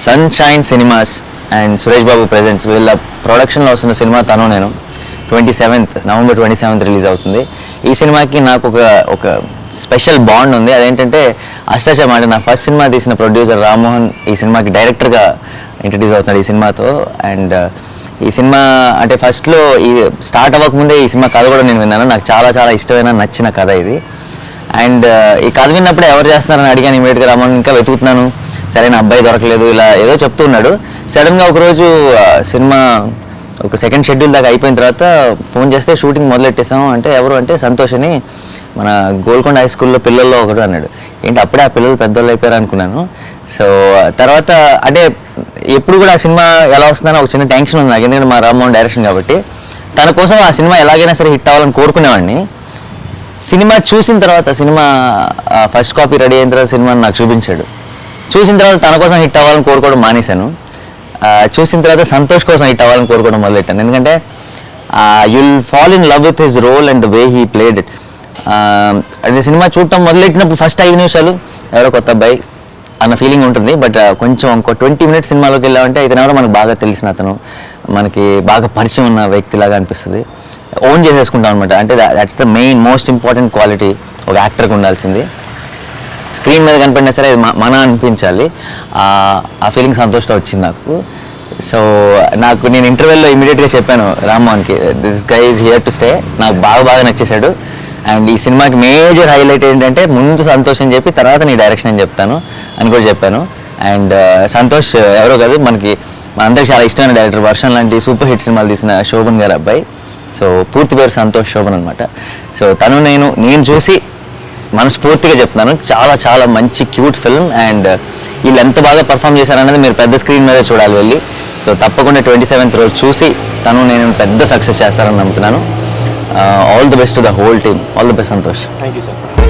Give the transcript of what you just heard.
Sunshine cinemas and Suresh Babu presents వీళ్ళ ప్రొడక్షన్లో వస్తున్న సినిమా తను నేను నవంబర్ 27th రిలీజ్ అవుతుంది. ఈ సినిమాకి నాకు ఒక స్పెషల్ బాండ్ ఉంది. అదేంటంటే అష్టాచమ్మ అంటే నా ఫస్ట్ సినిమా తీసిన ప్రొడ్యూసర్ రామ్మోహన్ ఈ సినిమాకి డైరెక్టర్గా ఇంట్రడ్యూస్ అవుతున్నాడు ఈ సినిమాతో. అండ్ ఈ సినిమా అంటే ఫస్ట్లో ఈ స్టార్ట్ అవ్వకముందే ఈ సినిమా కథ కూడా నేను విన్నాను. నాకు చాలా చాలా ఇష్టమైన నచ్చిన కథ ఇది. అండ్ ఈ కథ విన్నప్పుడు ఎవరు చేస్తున్నారని అడిగాను ఇమీడియట్గా. రామ్మోహన్ ఇంకా వెతుకుతున్నాను, సరైన అబ్బాయి దొరకలేదు, ఇలా ఏదో చెప్తున్నాడు. సడన్గా ఒకరోజు సినిమా ఒక సెకండ్ షెడ్యూల్ దాకా అయిపోయిన తర్వాత ఫోన్ చేస్తే షూటింగ్ మొదలెట్టేసాము అంటే ఎవరు అంటే సంతోష్ అని మన గోల్కొండ హై స్కూల్లో పిల్లల్లో ఒకడు అన్నాడు. ఏంటి అప్పుడే ఆ పిల్లలు పెద్దోళ్ళు అయిపోయారు అనుకున్నాను. సో తర్వాత అంటే ఎప్పుడు కూడా ఆ సినిమా ఎలా వస్తుందని ఒక చిన్న టెన్షన్ ఉంది నాకు, ఎందుకంటే మా రామ్మోహన్ డైరెక్షన్ కాబట్టి. తన కోసం ఆ సినిమా ఎలాగైనా సరే హిట్ అవ్వాలని కోరుకునేవాడిని. సినిమా చూసిన తర్వాత సినిమా ఫస్ట్ కాపీ రెడీ అయిన తర్వాత సినిమాని నాకు చూపించాడు. చూసిన తర్వాత తన కోసం హిట్ అవ్వాలని కోరుకోవడం మానేశాను. చూసిన తర్వాత సంతోష్ కోసం హిట్ అవ్వాలని కోరుకోవడం మొదలెట్టాను. ఎందుకంటే you'll fall in love with his role and the way he played it. అంటే సినిమా చూడటం మొదలెట్టినప్పుడు ఫస్ట్ 5 నిమిషాలు ఎవరో కొత్త అబ్బాయి అన్న ఫీలింగ్ ఉంటుంది. బట్ కొంచెం ఇంకో 20 minutes సినిమాలోకి వెళ్ళామంటే ఇతను ఎవరో మనకు బాగా తెలిసిన అతను, మనకి బాగా పరిచయం ఉన్న వ్యక్తిలాగా అనిపిస్తుంది. ఓన్ చేసేసుకుంటాం అనమాట. అంటే that's the main most important quality ఒక యాక్టర్కి ఉండాల్సింది. స్క్రీన్ మీద కనిపడినా సరే అది మన అనిపించాలి. ఆ ఫీలింగ్ సంతోషంతో వచ్చింది నాకు. సో నేను ఇంటర్వ్యూలో ఇమీడియట్గా చెప్పాను రామ్మోహన్కి, this guy is here to stay. నాకు బాగా నచ్చేశాడు. అండ్ ఈ సినిమాకి మేజర్ హైలైట్ ఏంటంటే ముందు సంతోష్ అని చెప్పి తర్వాత నీ డైరెక్షన్ అని చెప్తాను అని కూడా చెప్పాను. అండ్ సంతోష్ ఎవరో కాదు, మనందరికి చాలా ఇష్టమైన డైరెక్టర్. వర్షం లాంటి సూపర్ హిట్ సినిమాలు తీసిన శోభన్ గారి అబ్బాయి. సో పూర్తి పేరు సంతోష్ శోభన్ అనమాట. సో తను నేను చూసి మనస్ఫూర్తిగా చెప్తున్నాను, చాలా చాలా మంచి క్యూట్ ఫిల్మ్. అండ్ వీళ్ళు ఎంత బాగా పర్ఫామ్ చేశారనేది మీరు పెద్ద స్క్రీన్ మీద చూడాలి వెళ్ళి. సో తప్పకుండా 27th రోజు చూసి నేను పెద్ద సక్సెస్ చేస్తారని నమ్ముతున్నాను. All the best to the whole team. All the best Santosh. Thank you sir.